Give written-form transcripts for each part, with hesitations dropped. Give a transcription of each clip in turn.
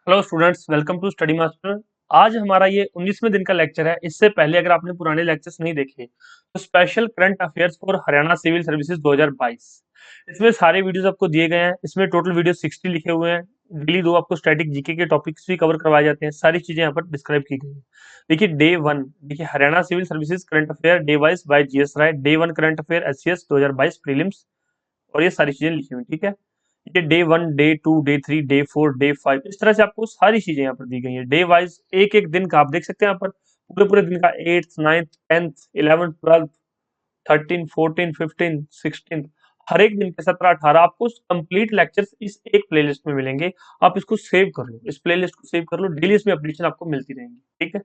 Hello students, welcome to study master. आज हमारा ये 19वें दिन का लेक्चर है। इससे पहले अगर आपने पुराने लेक्चर्स नहीं देखे तो special current affairs for Haryana civil services 2022, इसमें सारे वीडियोस आपको दिए गए हैं। इसमें टोटल वीडियो 60 लिखे हुए हैं। डेली दो आपको स्टैटिक जीके के टॉपिक्स भी कवर करवाए जाते हैं। सारी चीजें यहाँ पर डिस्क्राइब की गई है। देखिए डे वन, देखिए Haryana civil services current affair day wise by GS Rai, day one current affair HCS 2022 prelims, और ये सारी चीजें लिखी हुई, ठीक है। ये day one, day two, day three, day four, day five, इस तरह से आपको सारी चीजें यहाँ पर दी गई है। डे वाइज एक एक दिन का आप देख सकते हैं यहाँ पर, पूरे पूरे दिन का, 8th 9th 10th 11th 12th 13 14 15 16, हर एक दिन के 17 18 आपको कंप्लीट लेक्चर्स इस एक प्लेलिस्ट में मिलेंगे। आप इसको सेव कर लो, इस प्लेलिस्ट को सेव कर लो, डेली इसमें अपडेशन आपको मिलती रहेंगी, ठीक है।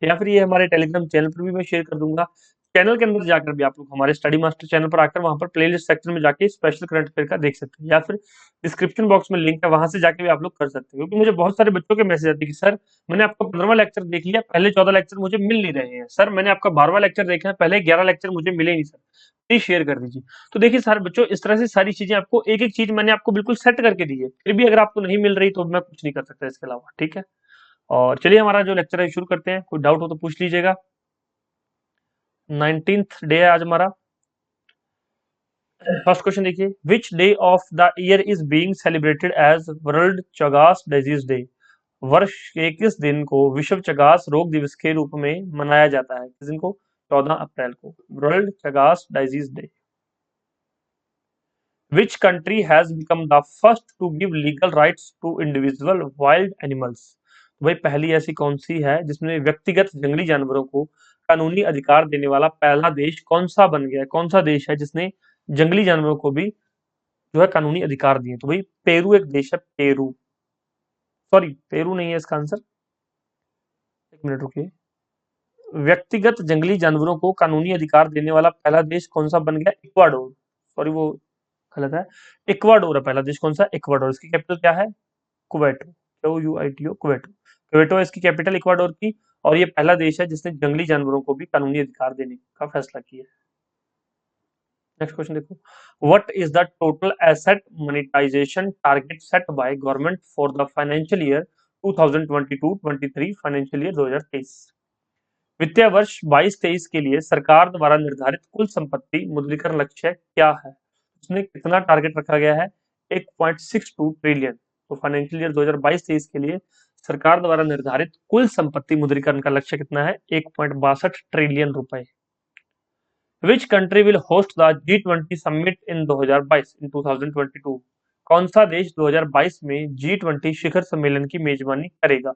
या फिर ये हमारे टेलीग्राम चैनल पर भी मैं शेयर कर दूंगा। चैनल के अंदर जाकर भी आप लोग हमारे स्टडी मास्टर चैनल पर आकर वहां पर प्लेलिस्ट सेक्शन में जाके स्पेशल करंट अफेयर का देख सकते हैं, या फिर डिस्क्रिप्शन बॉक्स में लिंक है, वहां से जाके भी आप लोग कर सकते हैं। क्योंकि मुझे बहुत सारे बच्चों के मैसेज आते हैं कि सर मैंने आपका 15वां लेक्चर देख लिया, पहले 14 लेक्चर मुझे मिल नहीं रहे हैं। सर मैंने आपका 12वां लेक्चर देखा है, पहले 11 लेक्चर मुझे मिले नहीं सर, प्लीज शेयर कर दीजिए। तो देखिए सारे बच्चों, इस तरह से सारी चीजें आपको, एक एक चीज मैंने आपको बिल्कुल सेट करके दी है। फिर भी अगर आपको नहीं मिल रही तो मैं कुछ नहीं कर सकता इसके अलावा, ठीक है। और चलिए हमारा जो लेक्चर है शुरू करते हैं। कोई डाउट हो तो पूछ लीजिएगा। 19th डे है आज हमारा। फर्स्ट क्वेश्चन देखिए, which day of the year is being celebrated as world Chagas disease day. वर्ष के किस दिन को विश्व चगास रोग दिवस के रूप में मनाया जाता है? किस दिन को? 14 अप्रैल को, world Chagas disease day. Which country has become the first to give legal rights to individual wild animals. भाई पहली ऐसी कौन सी है जिसमें व्यक्तिगत जंगली जानवरों को कानूनी अधिकार देने वाला पहला देश कौन सा बन गया है? कौन सा देश है जिसने जंगली जानवरों को भी जो है कानूनी अधिकार दिए? तो भाई पेरू एक देश है, पेरू। सॉरी, पेरू नहीं है इसका आंसर, एक मिनट रुकिए। व्यक्तिगत जंगली जानवरों को कानूनी अधिकार देने वाला पहला देश कौन सा बन गया? इक्वाडोर। सॉरी वो गलत है, इक्वाडोर है पहला देश। कौन सा? इक्वाडोर। इसकी कैपिटल क्या है? कुवेटो, क्यूयूआईटीओ, कुवेटो। कुवेटो है इसकी कैपिटल इक्वाडोर की, और ये पहला देश है जिसने जंगली जानवरों को भी कानूनी अधिकार देने का फैसला किया। नेक्स्ट क्वेश्चन देखो, what is the total asset monetization target set by government for the financial year 2022-23 financial year 2023। वित्तीय वर्ष 22-23 के लिए सरकार द्वारा निर्धारित कुल संपत्ति मुद्रीकरण लक्ष्य क्या है? उसने कितना टारगेट रखा गया है? 1.62 ट्रिलियन। तो फाइनेंशियल ईयर 2022-23 के लिए सरकार द्वारा निर्धारित कुल संपत्ति मुद्रीकरण का लक्ष्य कितना है? 1.62 ट्रिलियन रुपए। Which country will host the G20 summit in 2022? कौन सा देश 2022 में G20 शिखर सम्मेलन की मेजबानी करेगा?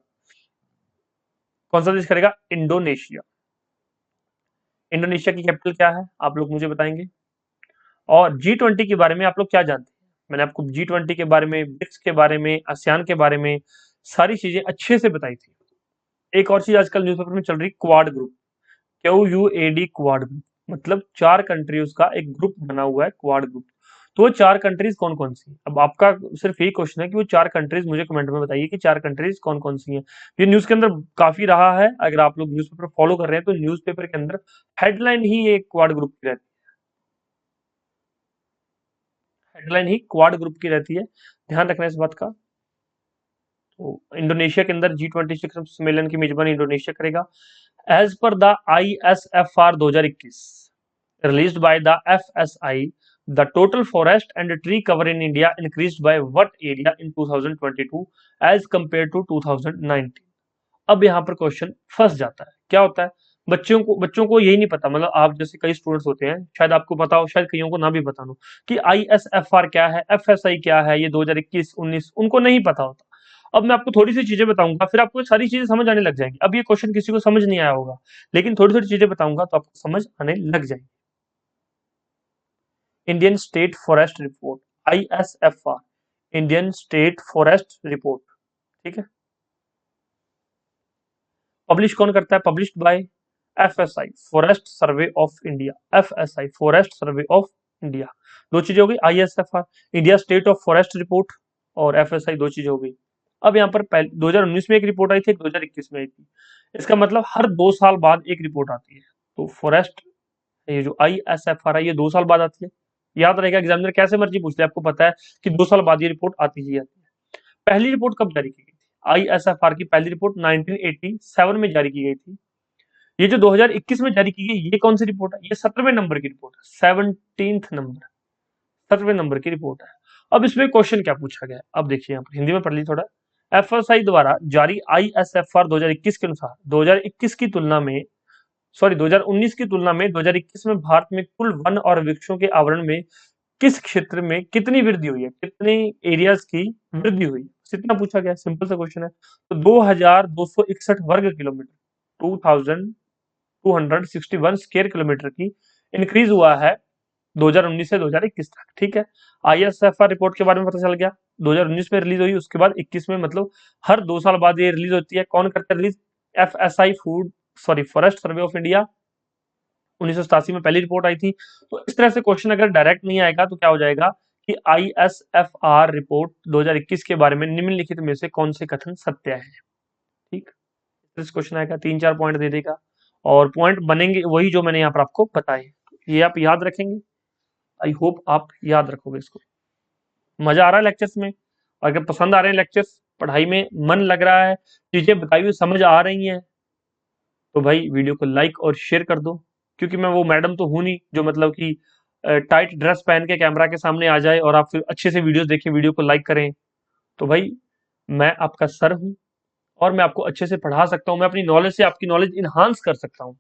कौन सा देश करेगा? इंडोनेशिया। इंडोनेशिया की कैपिटल क्या है आप लोग मुझे बताएंगे? और G20 के बारे में आप लोग क्या जानते हैं? मैंने आपको G20 के बारे में, ब्रिक्स के बारे में, आसियान के बारे में सारी चीजें अच्छे से बताई थी। एक और चीज आजकल न्यूज़पेपर में चल रही, quad group, QUAD, quad group, मतलब 4 कंट्रीज का एक ग्रुप बना हुआ है, क्वाड ग्रुप। तो वो 4 कंट्रीज कौन कौन सी? अब आपका सिर्फ यही क्वेश्चन है कि वो 4 कंट्रीज मुझे कमेंट में बताइए कि 4 कंट्रीज कौन कौन सी हैं। ये न्यूज के अंदर काफी रहा है, अगर आप लोग न्यूज़पेपर फॉलो कर रहे हैं तो न्यूज़पेपर के अंदर हेडलाइन ही एक क्वाड ग्रुप की रहती है, हेडलाइन ही क्वाड ग्रुप की रहती है, ध्यान रखना इस बात का। तो इंडोनेशिया के अंदर G20 शिखर सम्मेलन की मेजबानी इंडोनेशिया करेगा। As per the ISFR 2021 released by the FSI, the total forest and tree cover in India increased by what area in 2022 as compared to 2019? अब यहाँ पर क्वेश्चन फंस जाता है। क्या होता है, बच्चों को यही नहीं पता, मतलब आप जैसे कई स्टूडेंट्स होते हैं, शायद आपको पता हो, शायद कईयों को ना भी पता हो कि ISFR क्या है, FSI क्या है, ये 2021-19 उनको नहीं पता होता। अब मैं आपको थोड़ी सी चीजें बताऊंगा, फिर आपको सारी चीजें समझ आने लग जाएंगी। अब ये क्वेश्चन किसी को समझ नहीं आया होगा, लेकिन थोड़ी थोड़ी चीजें बताऊंगा तो आपको समझ आने लग जाएंगी। Indian state forest report, ISFR, Indian state forest report, ठीक है। पब्लिश कौन करता है? Published by FSI, forest survey of India, FSI, forest survey of India. दो चीजें हो गई, ISFR, India state of forest report, और FSI, दो चीजें हो गई। अब यहाँ पर 2019 में एक रिपोर्ट आई थी, 2021 में आई थी। इसका मतलब हर 2 साल बाद एक रिपोर्ट आती है। तो फॉरेस्ट, ये जो ISFR है, ये 2 साल बाद आती है। याद रहेगा, एग्जामिनर कैसे मर्जी पूछ ले, आपको पता है कि 2 साल बाद ये रिपोर्ट आती ही आती है। पहली रिपोर्ट कब जारी की गई थी? आईएसएफआर की पहली रिपोर्ट 1987 में जारी की गई थी। ये जो 2021 में जारी की गई, ये कौन सी रिपोर्ट है? ये 17वें नंबर की रिपोर्ट है, 17th नंबर, 17वें नंबर की रिपोर्ट है। अब इसमें क्वेश्चन क्या पूछा गया है? अब देखिए यहाँ पर हिंदी में पढ़ लीजिए थोड़ा। एफएसआई द्वारा जारी आईएसएफआर 2021 के अनुसार 2021 की तुलना में, सॉरी 2019 की तुलना में 2021 में भारत में कुल वन और वृक्षों के आवरण में किस क्षेत्र में कितनी वृद्धि हुई है, कितने एरियाज की वृद्धि हुई, इतना पूछा गया। सिंपल सा क्वेश्चन है। तो 2261 वर्ग किलोमीटर, 2261 स्क्वायर किलोमीटर की इंक्रीज हुआ है 2019 से 2021 तक। ठीक है, आईएसएफआर रिपोर्ट के बारे में पता चल गया। 2019 में रिलीज हुई, उसके बाद 21 में, मतलब हर 2 साल बाद ये रिलीज होती है। कौन करता है release? FSI food sorry forest survey of India, 1987 में पहली रिपोर्ट आई थी। तो इस तरह से क्वेश्चन अगर डायरेक्ट नहीं आएगा तो क्या हो जाएगा कि आईएसएफआर रिपोर्ट 2021 के बारे में निम्नलिखित में से कौन से कथन सत्य है। ठीक, इस क्वेश्चन आएगा, 3-4 पॉइंट दे देगा और पॉइंट बनेंगे वही जो मैंने यहाँ पर आपको बताए। ये आप याद रखेंगे, आई होप आप याद रखोगे इसको। मजा आ रहा है लेक्चर्स में? अगर पसंद आ रहे हैं लेक्चर्स, पढ़ाई में मन लग रहा है, चीजें बताई हुई समझ आ रही हैं, तो भाई वीडियो को लाइक और शेयर कर दो। क्योंकि मैं वो मैडम तो हूं नहीं जो मतलब कि टाइट ड्रेस पहन के कैमरा के सामने आ जाए और आप फिर अच्छे से वीडियोस देखें, वीडियो को लाइक करें। तो भाई मैं आपका सर हूं और मैं आपको अच्छे से पढ़ा सकता हूं, मैं अपनी नॉलेज से आपकी नॉलेज इनहांस कर सकता हूं।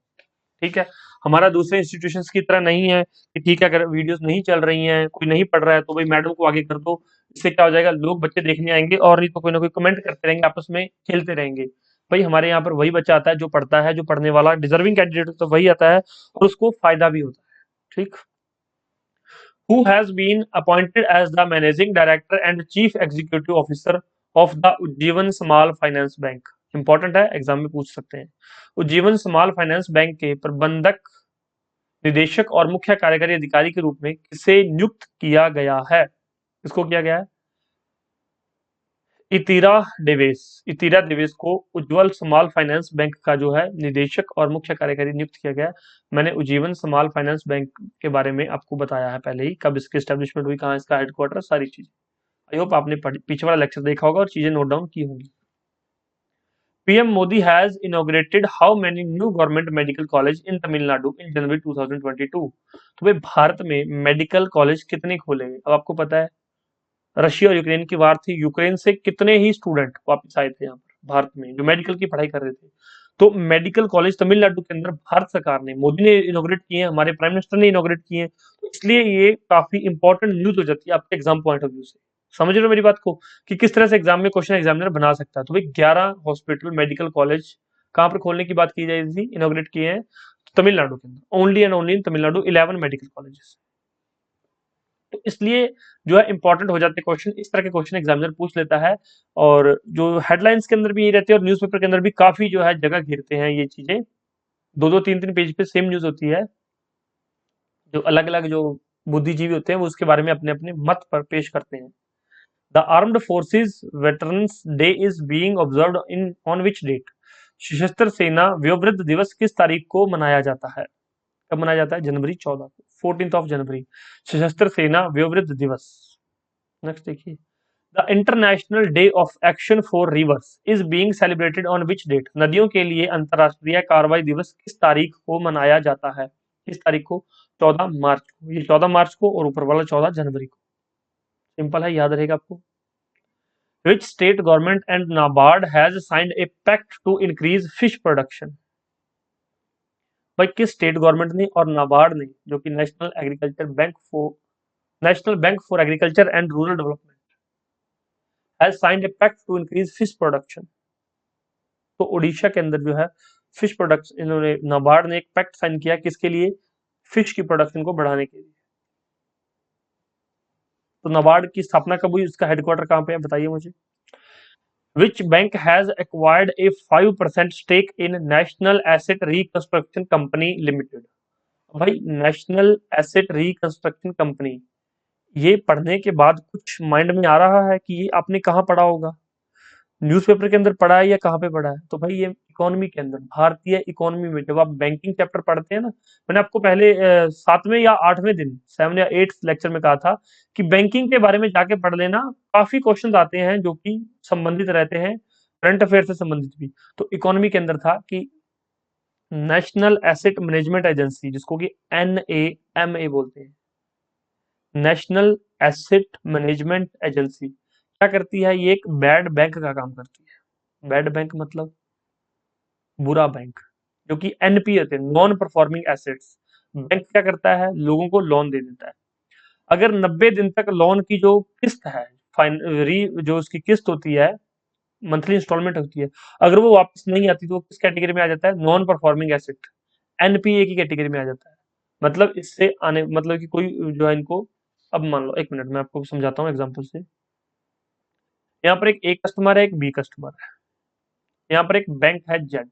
ठीक है, हमारा दूसरे इंस्टीट्यूशंस की तरह नहीं है कि ठीक है अगर वीडियोस नहीं चल रही हैं, कोई नहीं पढ़ रहा है तो भाई मैडम को आगे कर दो। इससे क्या हो जाएगा, लोग बच्चे देखने आएंगे और नहीं तो कोई ना कोई कमेंट करते रहेंगे, आपस में खेलते रहेंगे। भाई हमारे यहाँ पर वही बच्चा आता है जो पढ़ता है, जो पढ़ने वाला डिजर्विंग कैंडिडेट तो वही आता है और उसको फायदा भी होता है। ठीक, who has been appointed as the managing director and chief executive officer of the Ujjivan Small Finance Bank? Important है, एग्जाम में पूछ सकते हैं। उज्जीवन स्मॉल फाइनेंस बैंक के प्रबंधक, निदेशक और मुख्य कार्यकारी अधिकारी के रूप में किसे नियुक्त किया गया है? किसको किया गया है? इतीरा देवेश को उज्ज्वल स्मॉल फाइनेंस बैंक का जो है निदेशक और मुख्य कार्यकारी नियुक्त किया गया। मैंने उज्जीवन स्मॉल फाइनेंस बैंक के बारे में आपको बताया है पहले ही, कब इसकी एस्टेब्लिशमेंट हुई, कहाँ इसका हेडक्वार्टर, सारी चीजें। आई होप आपने पीछे वाला लेक्चर देखा होगा और चीजें नोट डाउन की होंगी। PM Modi has inaugurated how many new government medical college in Tamil Nadu in January 2022? तो भाई भारत में मेडिकल कॉलेज कितने खोलेंगे? अब आपको पता है रशिया और यूक्रेन की वार थी, यूक्रेन से कितने ही स्टूडेंट वापस आए थे यहाँ पर भारत में जो मेडिकल की पढ़ाई कर रहे थे। तो मेडिकल कॉलेज तमिलनाडु के अंदर भारत सरकार ने, मोदी ने इनॉग्रेट किए हैं, हमारे प्राइम मिनिस्टर ने इनॉग्रेट किए हैं। तो इसलिए ये काफी इंपॉर्टेंट न्यूज हो जाती है आपके एग्जाम पॉइंट ऑफ व्यू से। समझ रहे हो मेरी बात को कि किस तरह से एग्जाम में क्वेश्चन एग्जामिनर बना सकता है। तो भाई 11 हॉस्पिटल मेडिकल कॉलेज कहाँ पर खोलने की बात की जाए थी, इनॉग्रेट किए हैं तमिलनाडु के अंदर, only and only in Tamil Nadu 11 medical colleges. तो इसलिए जो है इंपॉर्टेंट हो जाते हैं क्वेश्चन, इस तरह के क्वेश्चन एग्जामिनर पूछ लेता है। और जो हेडलाइंस के अंदर भी ये रहते हैं और न्यूज़पेपर के अंदर भी काफी जो है जगह घेरते हैं ये चीजें। 2-2 3-3 पेज पे सेम न्यूज होती है। जो अलग अलग जो बुद्धिजीवी होते हैं वो उसके बारे में अपने अपने मत पर पेश करते हैं। The armed forces veterans day is being observed in on which date? सशस्त्र सेना व्योवृद्ध दिवस किस तारीख को मनाया जाता है? कब मनाया जाता है? जनवरी 14 को, 14th जनवरी, सशस्त्र सेना व्योवृद्ध दिवस। नेक्स्ट देखिए, the international day of action for rivers is being celebrated on which date? नदियों के लिए अंतरराष्ट्रीय कार्रवाई दिवस किस तारीख को मनाया जाता है? किस तारीख को? 14 मार्च को। ये 14 मार्च को और ऊपर वाला 14 जनवरी को। सिंपल है, याद रहेगा आपको। Which state government and NABARD has signed a pact to increase fish production? भाई किस स्टेट गवर्नमेंट ने और नाबार्ड ने, जो कि national bank for agriculture and rural development, has signed a pact to increase fish production? तो ओडिशा के अंदर जो है फिश प्रोडक्शन, इन्होंने नाबार्ड ने एक पैक्ट साइन किया, किसके लिए? फिश की प्रोडक्शन को बढ़ाने के लिए। तो नाबार्ड की स्थापना कब हुई, उसका हेडक्वार्टर कहाँ पे है बताइए मुझे। Which bank has acquired a 5% stake in National Asset Reconstruction Company Limited? भाई नेशनल एसेट रिकंस्ट्रक्शन कंपनी, ये पढ़ने के बाद कुछ माइंड में आ रहा है कि ये आपने कहाँ पढ़ा होगा? न्यूज़पेपर के अंदर पढ़ा है या कहाँ पे पढ़ा है? तो भाई ये इकोनॉमी के अंदर, भारतीय इकोनॉमी में जब आप बैंकिंग चैप्टर पढ़ते हैं ना, मैंने आपको पहले 7वें या 8वें दिन, 7 या 8 लेक्चर में कहा था कि बैंकिंग के बारे में जाके पढ़ लेना, काफी क्वेश्चन आते हैं जो कि संबंधित रहते हैं करंट अफेयर से संबंधित भी। तो इकोनॉमी के अंदर था कि नेशनल एसेट मैनेजमेंट एजेंसी, जिसको कि NAMA बोलते हैं, नेशनल एसेट मैनेजमेंट एजेंसी क्या करती है? ये एक बैड बैंक का काम करती है। बैड बैंक मतलब बुरा बैंक, जो कि NP होते हैं, नॉन परफॉर्मिंग एसेट्स। बैंक क्या करता है? लोगों को लोन दे देता है। अगर 90 दिन तक लोन की जो किस्त है, फाइन री जो उसकी किस्त होती है, मंथली इंस्टॉलमेंट होती है, अगर वो वापस नहीं आती तो वो किस कैटेगरी में आ जाता है? नॉन परफॉर्मिंग एसेट, NPA की कैटेगरी में आ जाता है। मतलब इससे आने मतलब कि कोई जो है इनको, अब मान लो, एक मिनट मैं आपको समझाता हूँ एग्जांपल से। यहाँ पर एक A कस्टमर है, एक B कस्टमर है। यहाँ पर एक बैंक है Z।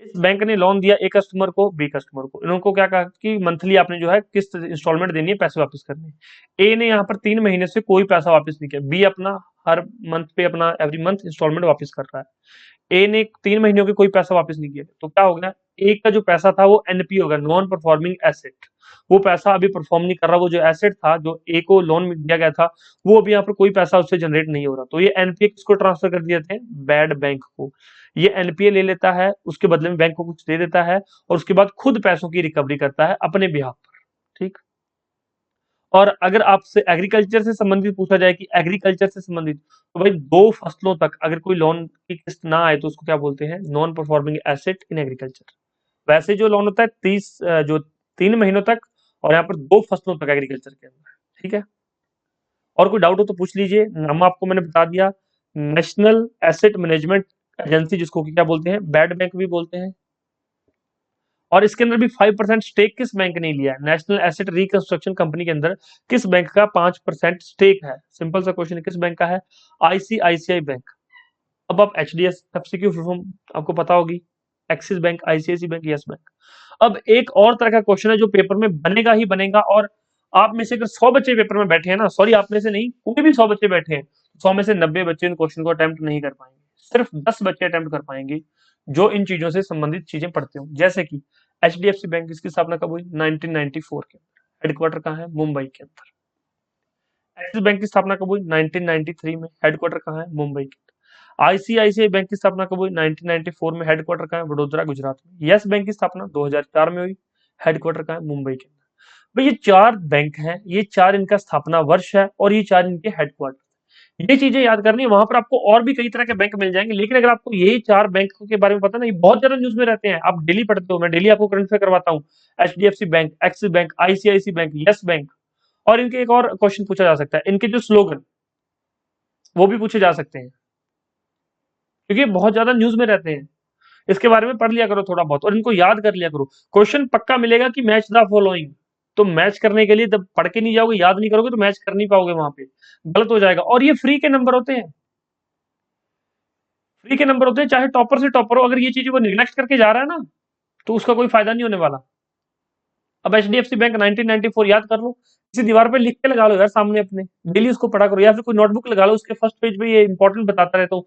इस बैंक ने लोन दिया A कस्टमर को, B कस्टमर को। इनको क्या कहा कि मंथली आपने जो है किस्त इंस्टॉलमेंट देनी है, पैसे वापस करने हैं। A ने यहाँ पर 3 महीने से कोई पैसा वापस नहीं किया, B अपना हर मंथ पे अपना एवरी मंथ इंस्टॉलमेंट वापस कर रहा है। ए ने 3 महीनों के कोई पैसा वापस नहीं किया, तो क्या हो गया? ए का जो पैसा था वो NP हो गया, नॉन परफॉर्मिंग एसेट। वो पैसा अभी परफॉर्म नहीं कर रहा, वो जो एसेट था, जो ए को लोन में दिया गया था, वो अभी यहाँ पर कोई पैसा उससे जनरेट नहीं हो रहा। तो ये NPA किसको ट्रांसफर कर दिए थे? बैड बैंक को। ये NPA ले लेता है, उसके बदले में बैंक को कुछ दे देता है, और उसके बाद खुद पैसों की रिकवरी करता है अपने बिहाफ पर। ठीक। और अगर आपसे एग्रीकल्चर से संबंधित पूछा जाए कि एग्रीकल्चर से संबंधित, तो भाई 2 फसलों तक अगर कोई लोन की किस्त ना आए तो उसको क्या बोलते हैं? Non performing asset in agriculture. वैसे जो लोन होता है 3 महीनों तक, और यहाँ पर 2 फसलों तक एग्रीकल्चर के अंदर। ठीक है। और कोई डाउट हो तो पूछ लीजिए। नाम आपको मैंने बता दिया, नेशनल एसेट मैनेजमेंट एजेंसी, जिसको कि क्या बोलते हैं? बैड बैंक भी बोलते हैं। और इसके अंदर भी 5% स्टेक किस बैंक ने लिया है? नेशनल एसेट रिकंस्ट्रक्शन कंपनी के अंदर किस बैंक का 5% स्टेक है? सिंपल सा क्वेश्चन है, किस बैंक का है? ICICI bank. अब आप HDFC की फुल फॉर्म आपको पता होगी, axis bank, ICICI bank, yes bank. अब एक और तरह का क्वेश्चन है जो पेपर में बनेगा ही बनेगा, और आप में से अगर 100 बच्चे पेपर में बैठे हैं ना, सॉरी आप में से नहीं, कोई भी 100 बच्चे बैठे हैं, 100 में से 90 बच्चे इन क्वेश्चन को अटेम्प्ट नहीं कर पाएंगे। सिर्फ 10 बच्चे अटेम्प्ट कर पाएंगे जो इन चीजों से संबंधित चीजें पढ़ते हो। जैसे कि HDFC बैंक, इसकी स्थापना कब हुई? 1994 के अंदर। हेडक्वार्टर कहाँ है? मुंबई के अंदर। एक्सिस बैंक की स्थापना कब हुई? 1993 में। हेडक्वार्टर कहाँ है? मुंबई के अंदर। ICICI बैंक की स्थापना कब हुई? 1994 में। हेडक्वार्टर कहाँ है? वडोदरा, गुजरात में। यस बैंक की स्थापना 2004 में हुई। हेडक्वार्टर कहाँ है? मुंबई के अंदर। भाई ये 4 बैंक हैं, ये 4 इनका स्थापना वर्ष है, और ये 4 इनके हेडक्वार्टर। ये चीजें याद करनी है। वहां पर आपको और भी कई तरह के बैंक मिल जाएंगे, लेकिन अगर आपको ये 4 बैंक के बारे में पता ना, ये बहुत ज्यादा न्यूज में रहते हैं, आप डेली पढ़ते हो, मैं डेली आपको करंट अफेयर करवाता हूँ। HDFC bank, axis bank, ICICI bank, yes bank. और इनके एक और क्वेश्चन पूछा जा सकता है, इनके जो स्लोगन वो भी पूछे जा सकते हैं, क्योंकि बहुत ज्यादा न्यूज में रहते हैं। इसके बारे में पढ़ लिया करो थोड़ा बहुत, और इनको याद कर लिया करो। क्वेश्चन पक्का मिलेगा कि मैच द फॉलोइंग। तो मैच करने के लिए जब पढ़ के नहीं जाओगे, याद नहीं करोगे, तो मैच कर नहीं पाओगे, वहां पे गलत हो जाएगा। और ये फ्री के नंबर होते हैं, फ्री के नंबर होते हैं, चाहे टॉपर से टॉपर हो, अगर ये चीज वो निगलेक्ट करके जा रहा है ना, तो उसका कोई फायदा नहीं होने वाला। अब HDFC बैंक 1994 याद कर लो, किसी दीवार पे लिख के लगा लो यार सामने अपने, डेली उसको पढ़ा करो, या फिर कोई नोटबुक लगा लो, उसके फर्स्ट पेज पे ये इंपॉर्टेंट बताता रहता हूँ।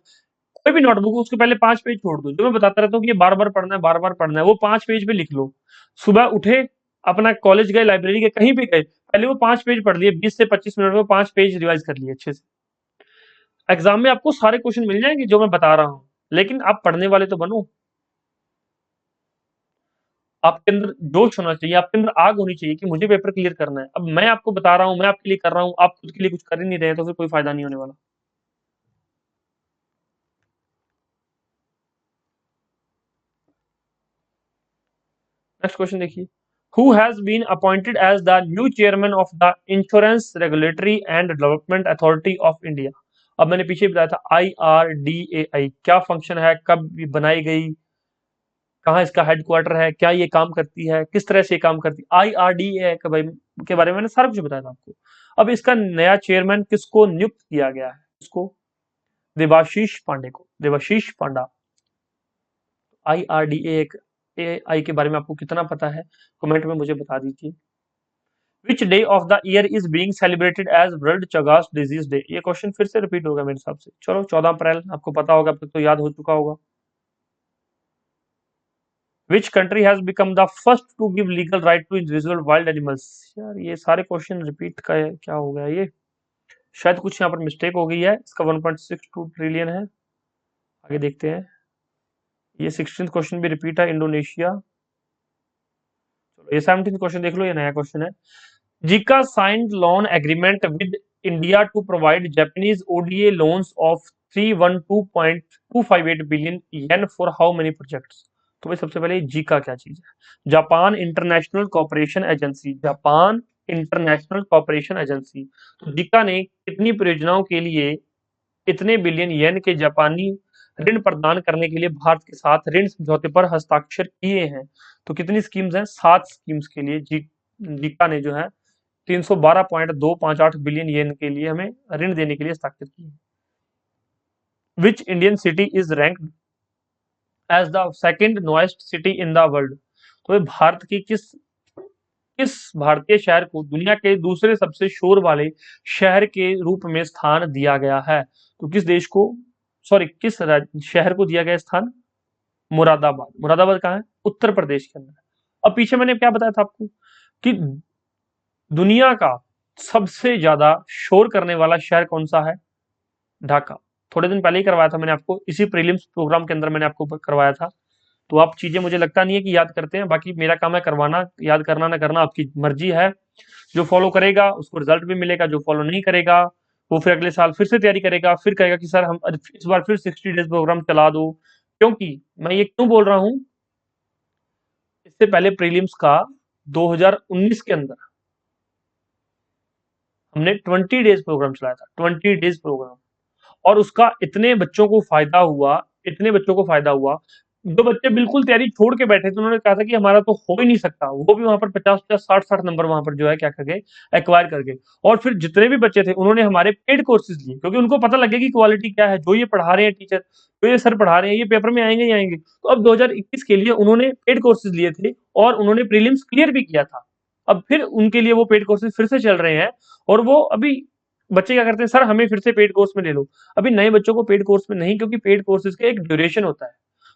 कोई भी नोटबुक हो, उसके पहले 5 पेज छोड़ दो, जो मैं बताता रहता हूँ कि ये बार बार पढ़ना है, बार बार पढ़ना है, वो 5 पेज पे लिख लो। सुबह उठे, अपना कॉलेज गए, लाइब्रेरी के कहीं भी गए, पहले वो 5 पेज पढ़ लिए, 20 से 25 मिनट में 5 पेज रिवाइज कर लिए अच्छे से। एग्जाम में आपको सारे क्वेश्चन मिल जाएंगे जो मैं बता रहा हूँ, लेकिन आप पढ़ने वाले तो बनो। आपके अंदर जोश होना चाहिए, आपके अंदर आग होनी चाहिए कि मुझे पेपर क्लियर करना है। अब मैं आपको बता रहा हूँ, मैं आपके लिए कर रहा हूँ, आप खुद के लिए कुछ कर ही नहीं रहे, तो फिर कोई फायदा नहीं होने वाला। नेक्स्ट क्वेश्चन देखिए, who has been appointed as the new chairman of the insurance regulatory and development authority of India. अब मैंने पीछे बताया था IRDAI क्या फंक्शन है, कब बनाई गई, कहाँ इसका हेडक्वार्टर है, क्या ये काम करती है, किस तरह से ये काम करती है, IRDAI के भाई के बारे में मैंने सारा कुछ बताया था आपको। अब इसका नया चेयरमैन किसको नियुक्त किया गया है? इसको देवाशीष पांडे को, देवाशीष पांडा। IRDAI के बारे में आपको कितना पता है, कमेंट में मुझे बता दीजिए। Which day of the year is being celebrated as world Chagas disease day? ये क्वेश्चन फिर से रिपीट होगा मेरे हिसाब से। चलो 14 अप्रैल, आपको पता होगा, अब तक तो याद हो चुका होगा। Which country has become the first to give legal right to individual wild animals? यार ये सारे क्वेश्चन रिपीट का क्या हो गया, ये शायद कुछ यहाँ पर मिस्टेक हो गई है। इसका 1.62 ट्रिलियन है। आगे देखते हैं। ये 16th क्वेश्चन भी रिपीट है, इंडोनेशिया। ये 17th क्वेश्चन देख लो, ये नया क्वेश्चन है। JICA signed loan agreement with India to provide Japanese ODA loans of 312.258 billion yen for how many projects. तो भाई सबसे पहले जीका क्या चीज है? Japan international cooperation agency, Japan international cooperation agency. तो जिका ने कितनी परियोजनाओं के लिए इतने बिलियन येन के जापानी ऋण प्रदान करने के लिए भारत के साथ ऋण समझौते पर हस्ताक्षर किए हैं? तो कितनी स्कीम्स हैं? 7 स्कीम्स के लिए जीका ने जो है 312.258 बिलियन येन के लिए हमें ऋण देने के लिए हस्ताक्षर किए। Which Indian city is ranked as the second noisiest city in the world. तो ये भारत की किस भारतीय शहर को दुनिया के दूसरे सबसे शोर वाले शहर के रूप में स्थान दिया गया है? तो किस देश को, सॉरी किस शहर को दिया गया स्थान? मुरादाबाद। मुरादाबाद कहाँ है? उत्तर प्रदेश के अंदर। अब पीछे मैंने क्या बताया था आपको कि दुनिया का सबसे ज्यादा शोर करने वाला शहर कौन सा है? ढाका। थोड़े दिन पहले ही करवाया था मैंने आपको, इसी प्रीलिम्स प्रोग्राम के अंदर मैंने आपको करवाया था। तो आप चीजें मुझे लगता नहीं है कि याद करते हैं, बाकी मेरा काम है करवाना, याद करना ना करना आपकी मर्जी है। जो फॉलो करेगा उसको रिजल्ट भी मिलेगा, जो फॉलो नहीं करेगा वो फिर अगले साल फिर से तैयारी करेगा, फिर कहेगा कि सर हम इस बार फिर 60 डेज प्रोग्राम चला दो। क्योंकि मैं ये क्यों बोल रहा हूं, इससे पहले प्रीलिम्स का 2019 के अंदर हमने 20 डेज प्रोग्राम चलाया था, 20 डेज प्रोग्राम, और उसका इतने बच्चों को फायदा हुआ, इतने बच्चों को फायदा हुआ। जो बच्चे बिल्कुल तैयारी छोड़ के बैठे थे उन्होंने कहा था कि हमारा तो हो ही नहीं सकता, वो भी वहां पर 50-50 60-60 नंबर वहां पर जो है क्या करके एक्वायर करके। और फिर जितने भी बच्चे थे उन्होंने हमारे पेड कोर्सेज लिए, क्योंकि उनको पता लगे कि क्वालिटी क्या है, जो ये पढ़ा रहे हैं टीचर, जो ये सर पढ़ा रहे हैं, ये पेपर में आएंगे ही आएंगे। तो अब 2021 के लिए उन्होंने पेड कोर्सेज लिए थे और उन्होंने प्रीलिम्स क्लियर भी किया था। अब फिर उनके लिए वो पेड कोर्सेज फिर से चल रहे हैं, और वो अभी बच्चे क्या करते हैं, सर हमें फिर से पेड कोर्स में ले लो। अभी नए बच्चों को पेड कोर्स में नहीं, क्योंकि पेड कोर्सेज का एक ड्यूरेशन होता है।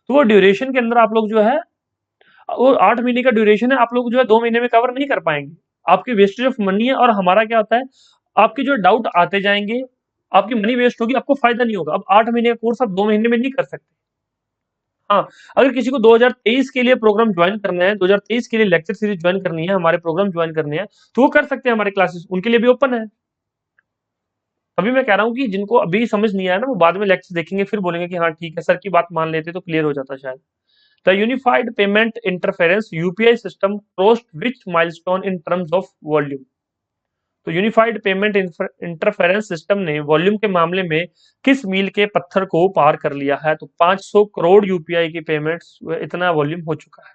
तो वो ड्यूरेशन के अंदर आप लोग जो है, वो 8 महीने का ड्यूरेशन है, आप लोग जो है 2 महीने में कवर नहीं कर पाएंगे। आपकी वेस्टेज ऑफ मनी है, और हमारा क्या होता है, आपके जो डाउट आते जाएंगे, आपकी मनी वेस्ट होगी, आपको फायदा नहीं होगा। अब 8 महीने का कोर्स आप 2 महीने में नहीं कर सकते। हाँ, अगर किसी को 2023 के लिए प्रोग्राम ज्वाइन करना है, 2023 के लिए लेक्चर सीरीज ज्वाइन करनी है, हमारे प्रोग्राम ज्वाइन करने हैं, तो वो कर सकते हैं, हमारे क्लासेस उनके लिए भी ओपन है। अभी मैं कह रहा हूँ कि जिनको अभी समझ नहीं आया ना, वो बाद में लेक्चर देखेंगे फिर बोलेंगे कि हाँ ठीक है, सर की बात मान लेते तो क्लियर हो जाता शायद। The unified payment interference UPI system crossed which milestone in terms of volume. तो यूनिफाइड पेमेंट इंटरफेरेंस सिस्टम ने वॉल्यूम के मामले में किस मील के पत्थर को पार कर लिया है? तो 500 करोड़ यूपीआई की पेमेंट्स, इतना वॉल्यूम हो चुका है।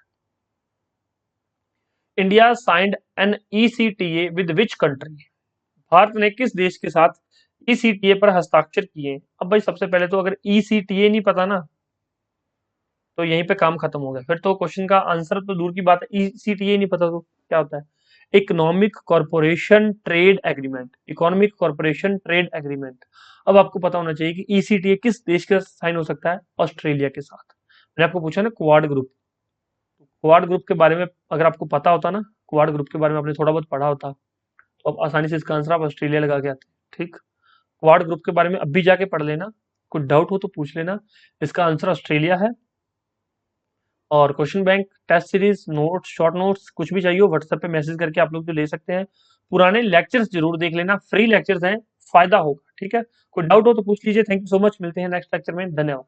India signed an ECTA with which country. Bharat ने किस देश के साथ ईसीटीए पर हस्ताक्षर किए? अब भाई सबसे पहले तो अगर ईसीटीए नहीं पता ना, तो यहीं पे काम खत्म हो गया, फिर तो क्वेश्चन का आंसर तो दूर की बात है। ईसीटीए नहीं पता तो क्या होता है? Economic corporation trade agreement, economic corporation trade agreement. अब आपको पता होना चाहिए कि ईसीटीए किस देश के साथ साइन हो सकता है? ऑस्ट्रेलिया के साथ। मैंने आपको पूछा ना क्वाड ग्रुप, क्वाड ग्रुप के बारे में अगर आपको पता होता ना, क्वाड ग्रुप के बारे में आपने थोड़ा बहुत पढ़ा होता, तो आप आसानी से इसका आंसर आप ऑस्ट्रेलिया लगा के आते। ठीक, क्वाड ग्रुप के बारे में अब भी जाके पढ़ लेना, कुछ डाउट हो तो पूछ लेना। इसका आंसर ऑस्ट्रेलिया है। और question bank, test series, notes, short notes, कुछ भी चाहिए हो व्हाट्सएप पे मैसेज करके आप लोग जो ले सकते हैं। पुराने लेक्चर्स जरूर देख लेना, फ्री लेक्चर्स हैं, फायदा होगा। ठीक है, कोई डाउट हो तो पूछ लीजिए। थैंक यू सो मच, मिलते हैं नेक्स्ट लेक्चर में, धन्यवाद।